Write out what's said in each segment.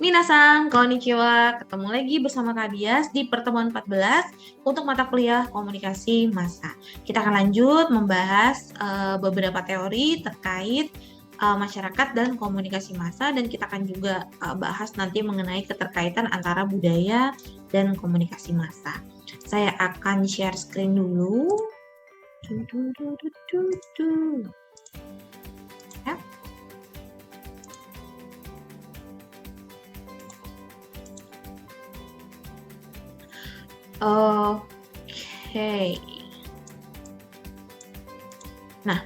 Minasan, konnichiwa. Ketemu lagi bersama Kak Dias di pertemuan 14 untuk mata kuliah komunikasi massa. Kita akan lanjut membahas beberapa teori terkait masyarakat dan komunikasi massa, dan kita akan juga bahas nanti mengenai keterkaitan antara budaya dan komunikasi massa. Saya akan share screen dulu. Ya. Oke. Nah,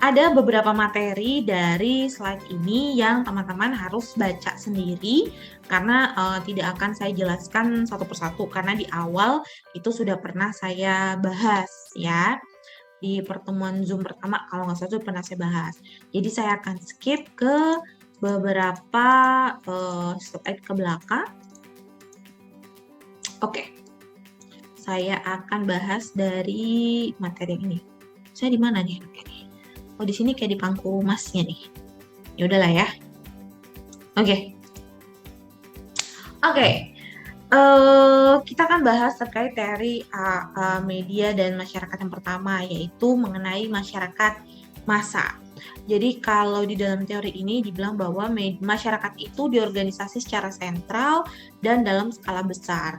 ada beberapa materi dari slide ini yang teman-teman harus baca sendiri karena tidak akan saya jelaskan satu persatu karena di awal itu sudah pernah saya bahas ya. Di pertemuan Zoom pertama kalau nggak salah itu pernah saya bahas. Jadi saya akan skip ke beberapa slide ke belakang. Oke. Saya akan bahas dari materi ini. Saya di mana nih? Oh, di sini kayak di pangku emasnya nih. Ya udahlah ya. Oke. Kita akan bahas terkait teori media dan masyarakat yang pertama, yaitu mengenai masyarakat massa. Jadi kalau di dalam teori ini dibilang bahwa masyarakat itu diorganisasi secara sentral dan dalam skala besar.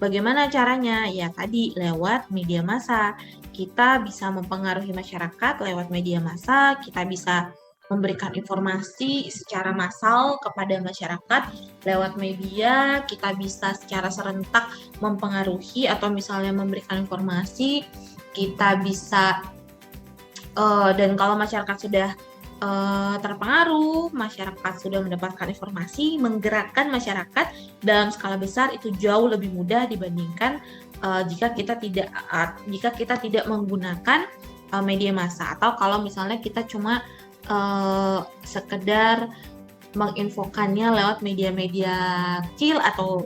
Bagaimana caranya? Ya tadi lewat media massa. Kita bisa mempengaruhi masyarakat lewat media massa, kita bisa memberikan informasi secara massal kepada masyarakat lewat media, kita bisa secara serentak mempengaruhi atau misalnya memberikan informasi, kita bisa dan kalau masyarakat sudah terpengaruh, masyarakat sudah mendapatkan informasi, menggerakkan masyarakat dalam skala besar itu jauh lebih mudah dibandingkan jika kita tidak menggunakan media massa, atau kalau misalnya kita cuma sekedar menginfokannya lewat media-media kecil atau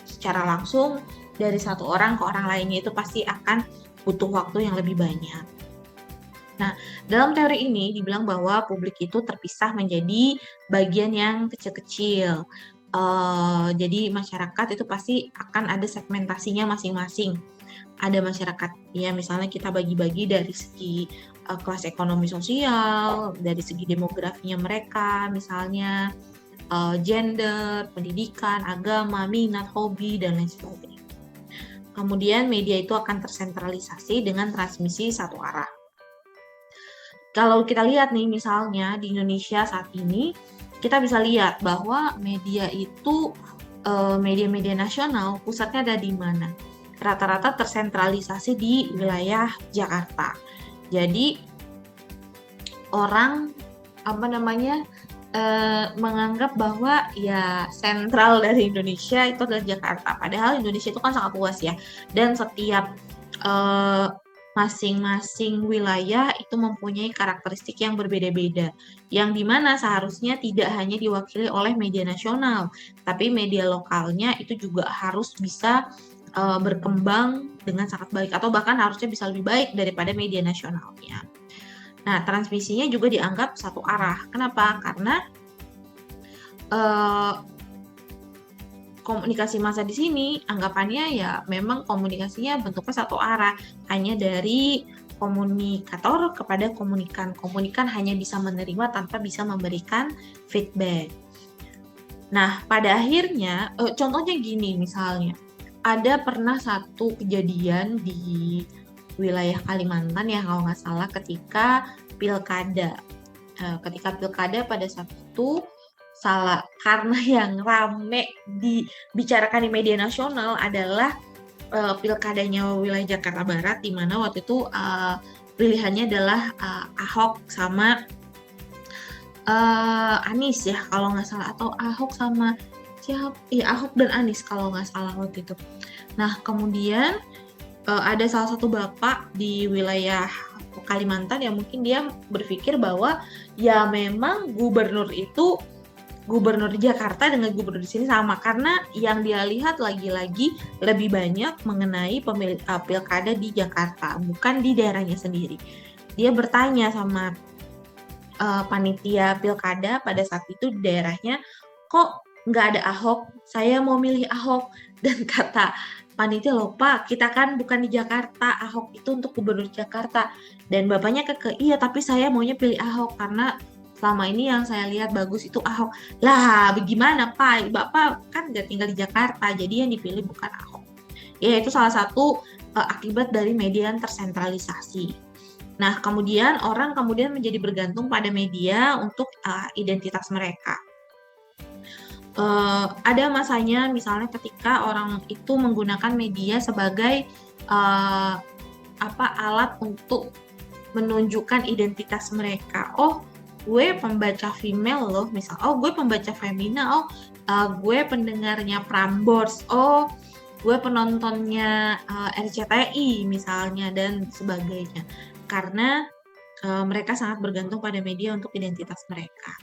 secara langsung dari satu orang ke orang lainnya, itu pasti akan butuh waktu yang lebih banyak. Nah, dalam teori ini dibilang bahwa publik itu terpisah menjadi bagian yang kecil-kecil. Jadi masyarakat itu pasti akan ada segmentasinya masing-masing. Ada masyarakat, ya misalnya kita bagi-bagi dari segi kelas ekonomi sosial, dari segi demografinya mereka, misalnya gender, pendidikan, agama, minat, hobi, dan lain sebagainya. Kemudian media itu akan tersentralisasi dengan transmisi satu arah. Kalau kita lihat nih misalnya di Indonesia saat ini, kita bisa lihat bahwa media itu media-media nasional pusatnya ada di mana? Rata-rata tersentralisasi di wilayah Jakarta. Jadi orang menganggap bahwa ya sentral dari Indonesia itu adalah Jakarta. Padahal Indonesia itu kan sangat luas ya, dan setiap masing-masing wilayah itu mempunyai karakteristik yang berbeda-beda, yang dimana seharusnya tidak hanya diwakili oleh media nasional, tapi media lokalnya itu juga harus bisa berkembang dengan sangat baik, atau bahkan harusnya bisa lebih baik daripada media nasionalnya. Nah, transmisinya juga dianggap satu arah. Kenapa? Karena komunikasi massa di sini anggapannya ya memang komunikasinya bentuknya satu arah, hanya dari komunikator kepada komunikan. Komunikan hanya bisa menerima tanpa bisa memberikan feedback. Nah, pada akhirnya contohnya gini, misalnya ada pernah satu kejadian di wilayah Kalimantan ya kalau nggak salah, ketika pilkada. Ketika pilkada pada saat itu karena yang rame dibicarakan di media nasional adalah pilkadanya wilayah Jakarta Barat, di mana waktu itu pilihannya adalah Ahok sama Anies ya kalau nggak salah, atau Ahok sama siapa? Iya, Ahok dan Anies kalau nggak salah waktu itu. Nah, kemudian ada salah satu bapak di wilayah Kalimantan yang mungkin dia berpikir bahwa ya memang gubernur di Jakarta dengan gubernur di sini sama, karena yang dia lihat lagi-lagi lebih banyak mengenai pilkada di Jakarta, bukan di daerahnya sendiri. Dia bertanya sama panitia pilkada pada saat itu di daerahnya, kok nggak ada Ahok, saya mau milih Ahok. Dan kata panitia, loh Pak, kita kan bukan di Jakarta, Ahok itu untuk gubernur Jakarta. Dan bapaknya iya tapi saya maunya pilih Ahok karena selama ini yang saya lihat bagus itu Ahok. Lah, bagaimana Pak? Bapak kan nggak tinggal di Jakarta, jadi yang dipilih bukan Ahok. Ya, itu salah satu akibat dari media yang tersentralisasi. Nah, kemudian orang menjadi bergantung pada media untuk identitas mereka. Ada masanya misalnya ketika orang itu menggunakan media sebagai alat untuk menunjukkan identitas mereka. Oh, gue pembaca female loh, misal. Oh, gue pembaca femina. Oh, gue pendengarnya Prambors. Oh, gue penontonnya RCTI misalnya dan sebagainya. Karena mereka sangat bergantung pada media untuk identitas mereka.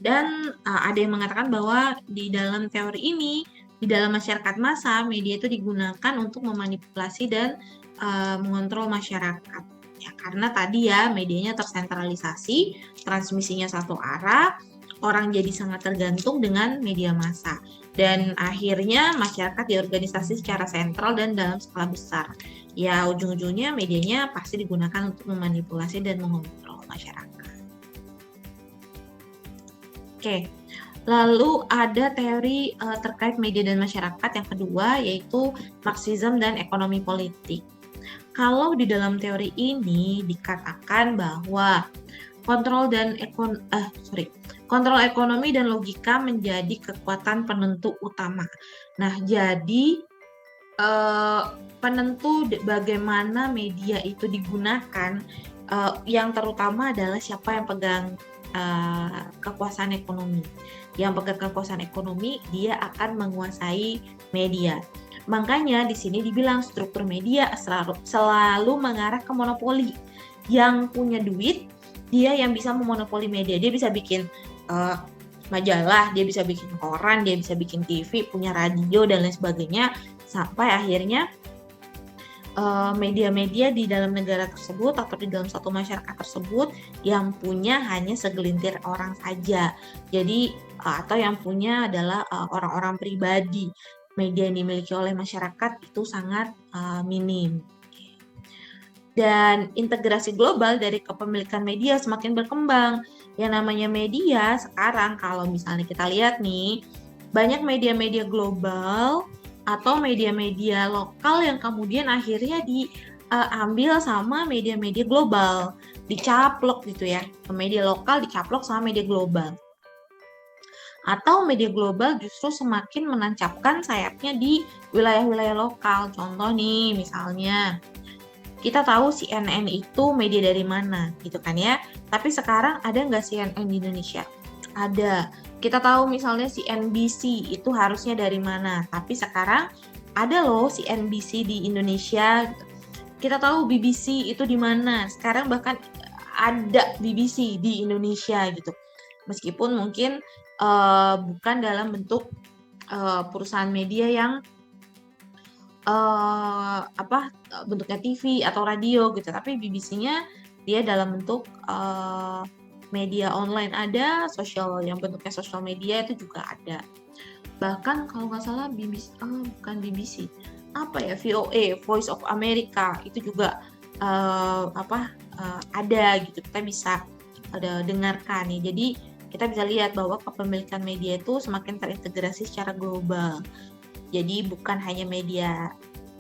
Dan ada yang mengatakan bahwa di dalam teori ini, di dalam masyarakat massa, media itu digunakan untuk memanipulasi dan mengontrol masyarakat. Ya, karena tadi ya medianya tersentralisasi, transmisinya satu arah, orang jadi sangat tergantung dengan media massa. Dan akhirnya masyarakat diorganisasi secara sentral dan dalam skala besar. Ya, ujung-ujungnya medianya pasti digunakan untuk memanipulasi dan mengontrol masyarakat. Oke, lalu ada teori terkait media dan masyarakat yang kedua, yaitu Marxism dan ekonomi politik. Kalau di dalam teori ini dikatakan bahwa kontrol ekonomi dan logika menjadi kekuatan penentu utama. Nah, jadi penentu bagaimana media itu digunakan, yang terutama adalah siapa yang pegang kekuasaan ekonomi. Yang pegang kekuasaan ekonomi, dia akan menguasai media. Makanya di sini dibilang struktur media selalu mengarah ke monopoli. Yang punya duit, dia yang bisa memonopoli media. Dia bisa bikin majalah, dia bisa bikin koran, dia bisa bikin TV, punya radio dan lain sebagainya, sampai akhirnya media-media di dalam negara tersebut atau di dalam satu masyarakat tersebut yang punya hanya segelintir orang saja. Jadi atau yang punya adalah orang-orang pribadi. Media yang dimiliki oleh masyarakat itu sangat minim. Dan integrasi global dari kepemilikan media semakin berkembang. Yang namanya media sekarang kalau misalnya kita lihat nih, banyak media-media global atau media-media lokal yang kemudian akhirnya diambil sama media-media global, dicaplok gitu ya, ke media lokal dicaplok sama media global. Atau media global justru semakin menancapkan sayapnya di wilayah-wilayah lokal. Contoh nih, misalnya kita tahu CNN itu media dari mana gitu kan ya, tapi sekarang ada nggak CNN di Indonesia? Ada. Kita tahu misalnya CNBC itu harusnya dari mana, tapi sekarang ada loh CNBC di Indonesia. Kita tahu BBC itu di mana, sekarang bahkan ada BBC di Indonesia gitu. Meskipun mungkin bukan dalam bentuk perusahaan media yang bentuknya TV atau radio gitu, tapi BBC-nya dia dalam bentuk media online ada, sosial yang bentuknya sosial media itu juga ada. Bahkan kalau nggak salah BBC, bukan BBC, VOA, Voice of America itu juga ada gitu, kita bisa dengarkan nih. Jadi kita bisa lihat bahwa kepemilikan media itu semakin terintegrasi secara global. Jadi bukan hanya media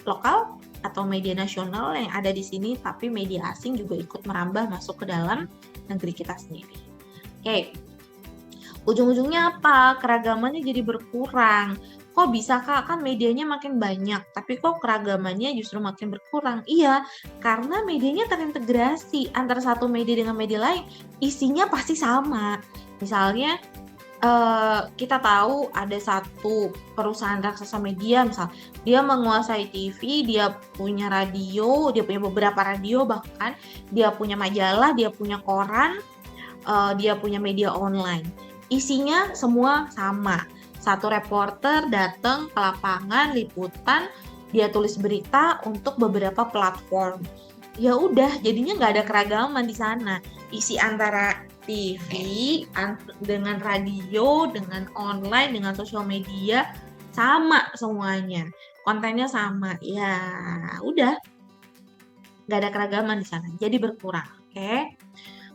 lokal atau media nasional yang ada di sini, tapi media asing juga ikut merambah masuk ke dalam negeri kita sendiri. Oke, ujung-ujungnya apa? Keragamannya jadi berkurang. Kok bisa Kak? Kan medianya makin banyak, tapi kok keragamannya justru makin berkurang? Iya, karena medianya terintegrasi antara satu media dengan media lain, isinya pasti sama. Misalnya, kita tahu ada satu perusahaan raksasa media, misal dia menguasai TV, dia punya radio, dia punya beberapa radio, bahkan dia punya majalah, dia punya koran, dia punya media online. Isinya semua sama. Satu reporter datang ke lapangan, liputan, dia tulis berita untuk beberapa platform. Ya udah, jadinya nggak ada keragaman di sana. Isi antara TV, dengan radio, dengan online, dengan sosial media, sama semuanya. Kontennya sama. Ya, udah. Nggak ada keragaman di sana. Jadi berkurang. Oke.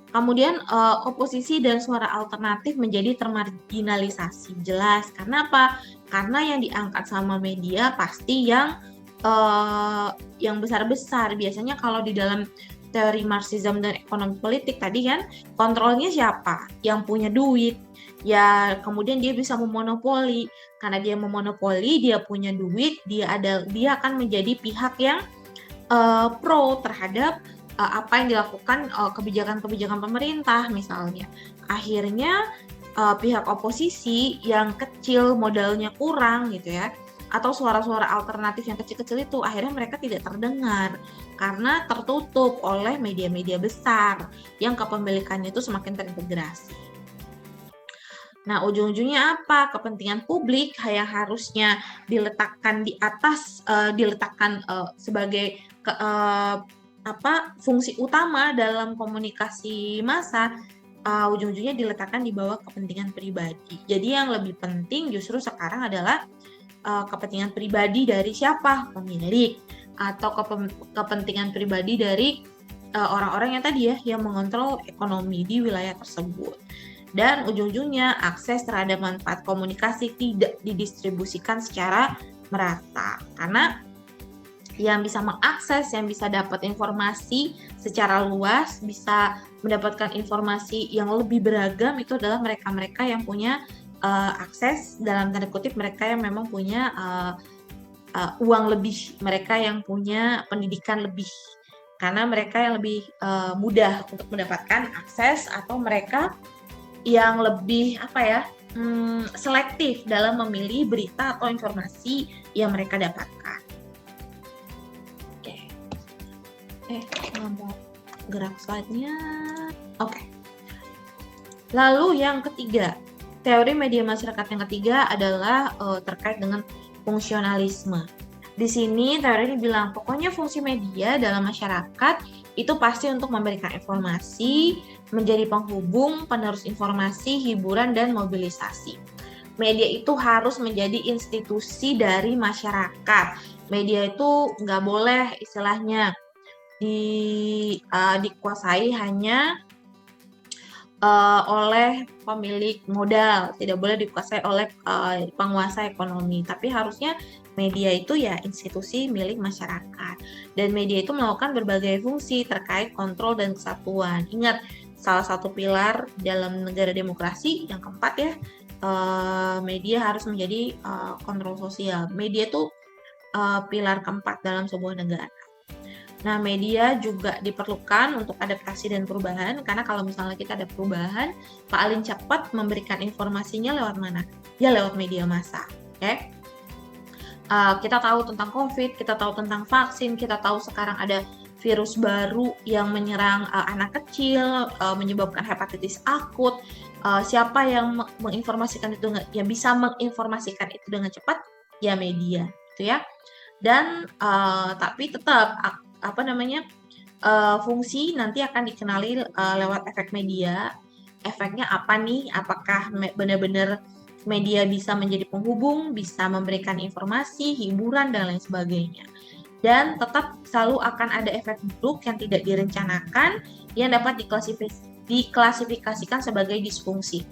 Kemudian oposisi dan suara alternatif menjadi termarginalisasi. Jelas. Karena apa? Karena yang diangkat sama media pasti yang besar-besar. Biasanya kalau di dalam teori Marxism dan ekonomi politik tadi kan, kontrolnya siapa? Yang punya duit. Ya, kemudian dia bisa memonopoli. Karena dia memonopoli, dia punya duit, dia akan menjadi pihak yang pro terhadap apa yang dilakukan kebijakan-kebijakan pemerintah misalnya. Akhirnya pihak oposisi yang kecil, modalnya kurang gitu ya, atau suara-suara alternatif yang kecil-kecil itu akhirnya mereka tidak terdengar karena tertutup oleh media-media besar yang kepemilikannya itu semakin terintegrasi. Nah, ujung-ujungnya apa? Kepentingan publik yang harusnya diletakkan di atas, diletakkan sebagai fungsi utama dalam komunikasi massa, ujung-ujungnya diletakkan di bawah kepentingan pribadi. Jadi yang lebih penting justru sekarang adalah kepentingan pribadi dari siapa? Pemilik, atau kepentingan pribadi dari orang-orang yang tadi ya, yang mengontrol ekonomi di wilayah tersebut. Dan ujung-ujungnya akses terhadap manfaat komunikasi tidak didistribusikan secara merata. Karena yang bisa mengakses, yang bisa dapat informasi secara luas, bisa mendapatkan informasi yang lebih beragam itu adalah mereka-mereka yang punya akses, dalam tanda kutip mereka yang memang punya uang lebih, mereka yang punya pendidikan lebih, karena mereka yang lebih mudah untuk mendapatkan akses, atau mereka yang lebih selektif dalam memilih berita atau informasi yang mereka dapatkan. Mau gerak slide-nya. Oke. Lalu yang ketiga, teori media masyarakat yang ketiga adalah terkait dengan fungsionalisme. Di sini teori ini bilang pokoknya fungsi media dalam masyarakat itu pasti untuk memberikan informasi, menjadi penghubung, penerus informasi, hiburan, dan mobilisasi. Media itu harus menjadi institusi dari masyarakat. Media itu nggak boleh istilahnya dikuasai hanya oleh pemilik modal, tidak boleh dikuasai oleh penguasa ekonomi, tapi harusnya media itu ya institusi milik masyarakat. Dan media itu melakukan berbagai fungsi terkait kontrol dan kesatuan. Ingat, salah satu pilar dalam negara demokrasi yang keempat ya, media harus menjadi kontrol sosial. Media itu pilar keempat dalam sebuah negara. Nah, media juga diperlukan untuk adaptasi dan perubahan, karena kalau misalnya kita ada perubahan, paling cepat memberikan informasinya lewat mana? Ya lewat media massa. Okay? Kita tahu tentang COVID, kita tahu tentang vaksin, kita tahu sekarang ada virus baru yang menyerang anak kecil, menyebabkan hepatitis akut. Siapa yang menginformasikan itu, yang bisa menginformasikan itu dengan cepat? Ya media, gitu ya. Dan tapi tetap fungsi nanti akan dikenali lewat efek media. Efeknya apa nih? Apakah benar-benar media bisa menjadi penghubung, bisa memberikan informasi, hiburan, dan lain sebagainya. Dan tetap selalu akan ada efek buruk yang tidak direncanakan yang dapat diklasifikasikan sebagai disfungsi.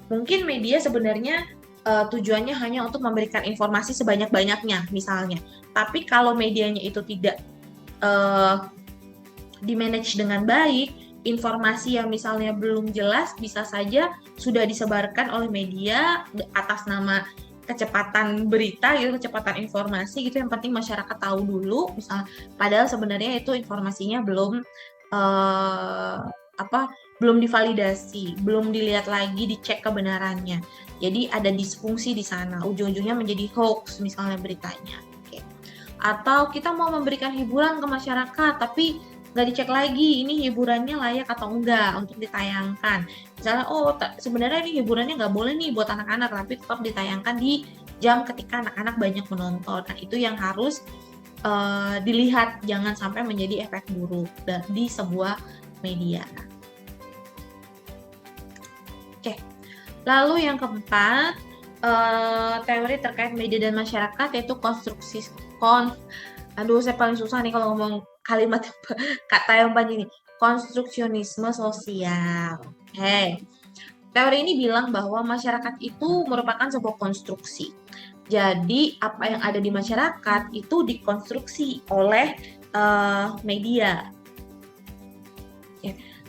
Mungkin media sebenarnya tujuannya hanya untuk memberikan informasi sebanyak-banyaknya misalnya. Tapi kalau medianya itu tidak di-manage dengan baik, informasi yang misalnya belum jelas bisa saja sudah disebarkan oleh media atas nama kecepatan berita gitu, kecepatan informasi gitu, yang penting masyarakat tahu dulu misalnya, padahal sebenarnya itu informasinya belum belum divalidasi, belum dilihat lagi, dicek kebenarannya. Jadi ada disfungsi di sana, ujung-ujungnya menjadi hoax misalnya beritanya. Oke. Atau kita mau memberikan hiburan ke masyarakat tapi nggak dicek lagi ini hiburannya layak atau enggak untuk ditayangkan. Misalnya, sebenarnya ini hiburannya nggak boleh nih buat anak-anak, tapi tetap ditayangkan di jam ketika anak-anak banyak menonton. Nah, itu yang harus dilihat, jangan sampai menjadi efek buruk di sebuah media. Lalu yang keempat, teori terkait media dan masyarakat yaitu konstruksi aduh saya paling susah nih kalau ngomong kalimat kata yang panjang ini, konstruksionisme sosial. Oke. Teori ini bilang bahwa masyarakat itu merupakan sebuah konstruksi. Jadi apa yang ada di masyarakat itu dikonstruksi oleh media.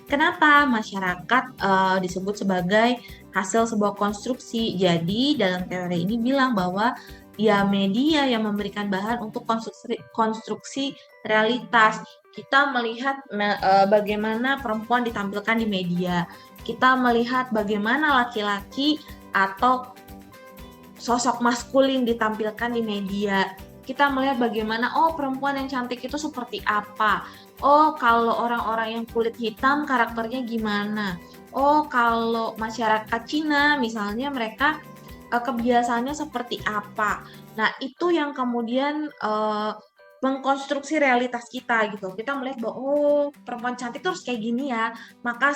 Kenapa masyarakat disebut sebagai hasil sebuah konstruksi? Jadi dalam teori ini bilang bahwa ya media yang memberikan bahan untuk konstruksi realitas. Kita melihat bagaimana perempuan ditampilkan di media. Kita melihat bagaimana laki-laki atau sosok maskulin ditampilkan di media. Kita melihat bagaimana perempuan yang cantik itu seperti apa. Kalau orang-orang yang kulit hitam karakternya gimana. Kalau masyarakat Cina misalnya mereka kebiasaannya seperti apa. Nah, itu yang kemudian mengkonstruksi realitas kita gitu. Kita melihat bahwa perempuan cantik itu harus kayak gini ya. Maka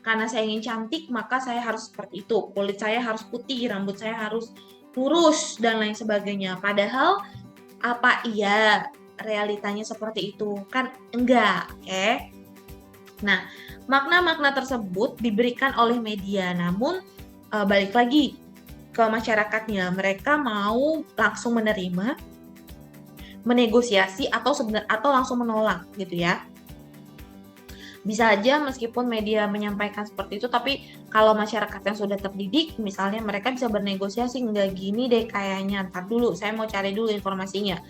karena saya ingin cantik, maka saya harus seperti itu. Kulit saya harus putih, rambut saya harus lurus dan lain sebagainya. Padahal apa iya realitanya seperti itu? Kan enggak, oke? Nah, makna-makna tersebut diberikan oleh media, namun balik lagi ke masyarakatnya, mereka mau langsung menerima, menegosiasi atau langsung menolak gitu ya. Bisa aja meskipun media menyampaikan seperti itu, tapi kalau masyarakat yang sudah terdidik, misalnya mereka bisa bernegosiasi, nggak gini deh kayaknya, ntar dulu, saya mau cari dulu informasinya.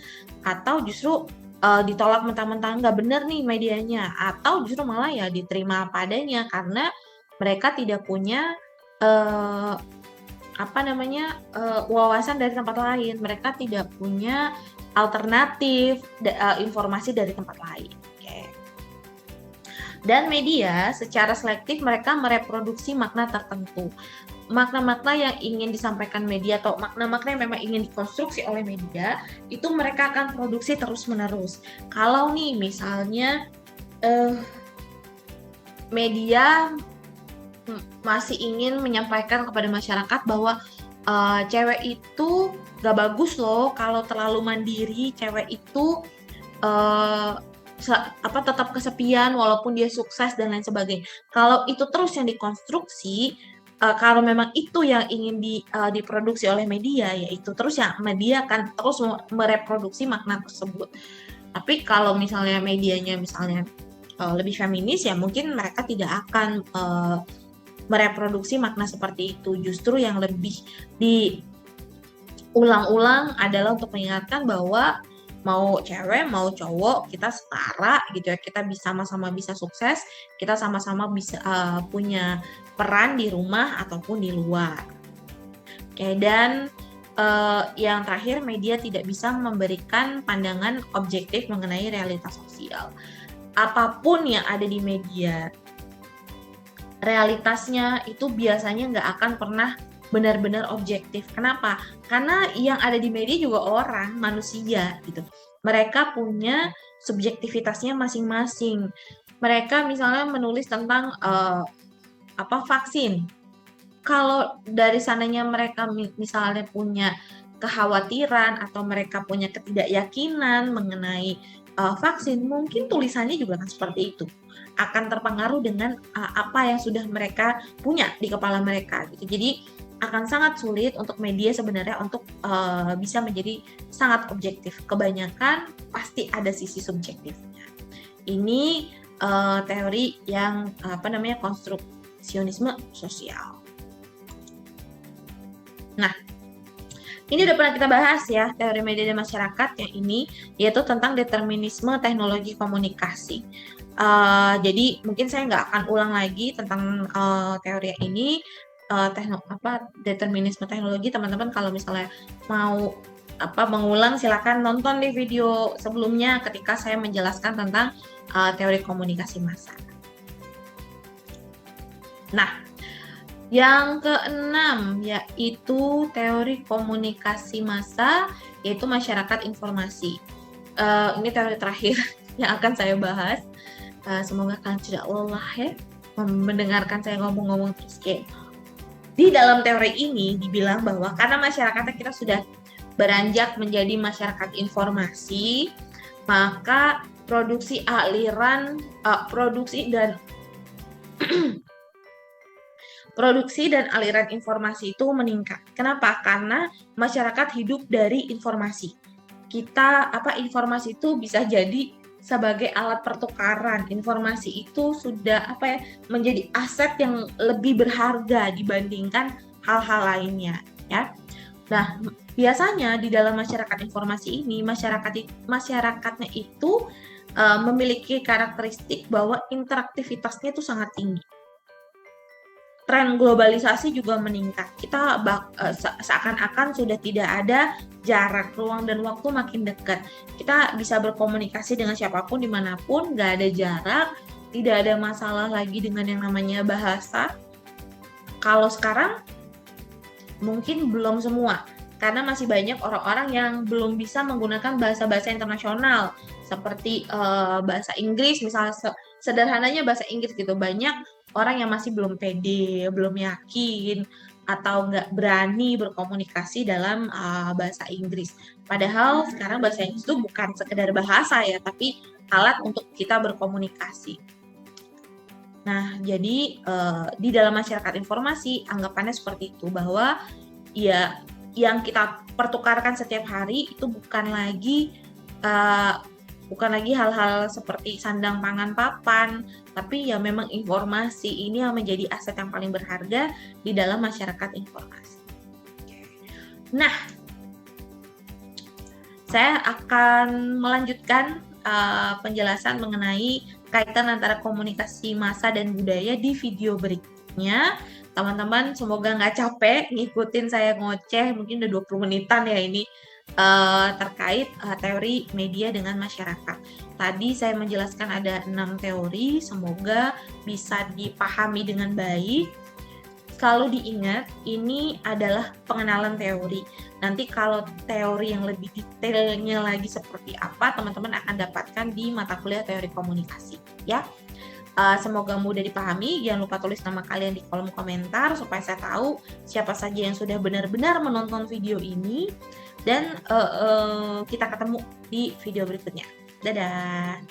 Atau justru ditolak mentah-mentah, nggak bener nih medianya. Atau justru malah ya diterima apa adanya, karena mereka tidak punya wawasan dari tempat lain. Mereka tidak punya alternatif informasi dari tempat lain. Dan media secara selektif mereka mereproduksi makna tertentu. Makna-makna yang ingin disampaikan media atau makna-makna yang memang ingin dikonstruksi oleh media, itu mereka akan produksi terus-menerus. Kalau nih misalnya media masih ingin menyampaikan kepada masyarakat bahwa cewek itu gak bagus loh kalau terlalu mandiri, cewek itu tetap kesepian walaupun dia sukses dan lain sebagainya. Kalau itu terus yang dikonstruksi, kalau memang itu yang ingin diproduksi oleh media, ya itu terus yang media akan terus mereproduksi makna tersebut. Tapi kalau misalnya medianya lebih feminis, ya mungkin mereka tidak akan mereproduksi makna seperti itu. Justru yang lebih diulang-ulang adalah untuk mengingatkan bahwa mau cewek, mau cowok, kita setara gitu ya. Kita sama-sama bisa sukses, kita sama-sama bisa punya peran di rumah ataupun di luar. Oke, dan yang terakhir, media tidak bisa memberikan pandangan objektif mengenai realitas sosial. Apapun yang ada di media, realitasnya itu biasanya nggak akan pernah benar-benar objektif. Kenapa? Karena yang ada di media juga orang, manusia gitu. Mereka punya subjektivitasnya masing-masing. Mereka misalnya menulis tentang vaksin. Kalau dari sananya mereka misalnya punya kekhawatiran atau mereka punya ketidakyakinan mengenai vaksin, mungkin tulisannya juga akan seperti itu. Akan terpengaruh dengan apa yang sudah mereka punya di kepala mereka gitu. Jadi akan sangat sulit untuk media sebenarnya untuk bisa menjadi sangat objektif. Kebanyakan pasti ada sisi subjektifnya. Ini teori yang konstruksionisme sosial. Nah, ini udah pernah kita bahas ya, teori media dan masyarakat yang ini, yaitu tentang determinisme teknologi komunikasi. Jadi mungkin saya nggak akan ulang lagi tentang teori ini. Determinisme teknologi, teman-teman kalau misalnya mau mengulang, silakan nonton di video sebelumnya ketika saya menjelaskan tentang teori komunikasi massa. Nah, yang keenam yaitu teori komunikasi massa, yaitu masyarakat informasi. Ini teori terakhir yang akan saya bahas. Semoga kalian tidak lelah ya mendengarkan saya ngomong-ngomong terus kayak Di dalam teori ini dibilang bahwa karena masyarakatnya kita sudah beranjak menjadi masyarakat informasi, maka produksi dan aliran informasi itu meningkat. Kenapa? Karena masyarakat hidup dari informasi. Informasi itu bisa jadi sebagai alat pertukaran. Informasi itu sudah menjadi aset yang lebih berharga dibandingkan hal-hal lainnya, ya. Nah, biasanya di dalam masyarakat informasi ini masyarakatnya itu memiliki karakteristik bahwa interaktivitasnya itu sangat tinggi. Tren globalisasi juga meningkat. Kita seakan-akan sudah tidak ada jarak, ruang dan waktu makin dekat. Kita bisa berkomunikasi dengan siapapun dimanapun, nggak ada jarak, tidak ada masalah lagi dengan yang namanya bahasa. Kalau sekarang mungkin belum semua, karena masih banyak orang-orang yang belum bisa menggunakan bahasa-bahasa internasional seperti bahasa Inggris, misalnya sederhananya bahasa Inggris gitu. Banyak orang yang masih belum pede, belum yakin, atau nggak berani berkomunikasi dalam bahasa Inggris. Padahal sekarang bahasa Inggris itu bukan sekedar bahasa ya, tapi alat untuk kita berkomunikasi. Nah, jadi di dalam masyarakat informasi anggapannya seperti itu, bahwa ya yang kita pertukarkan setiap hari itu bukan lagi hal-hal seperti sandang pangan papan, tapi ya memang informasi ini yang menjadi aset yang paling berharga di dalam masyarakat informasi. Nah, saya akan melanjutkan penjelasan mengenai kaitan antara komunikasi massa dan budaya di video berikutnya. Teman-teman semoga nggak capek ngikutin saya ngoceh, mungkin udah 20 menitan ya ini, terkait teori media dengan masyarakat. Tadi saya menjelaskan ada 6 teori, semoga bisa dipahami dengan baik. Selalu diingat, ini adalah pengenalan teori. Nanti kalau teori yang lebih detailnya lagi seperti apa, teman-teman akan dapatkan di mata kuliah teori komunikasi, ya. Semoga mudah dipahami. Jangan lupa tulis nama kalian di kolom komentar supaya saya tahu siapa saja yang sudah benar-benar menonton video ini. Dan kita ketemu di video berikutnya. Dadah!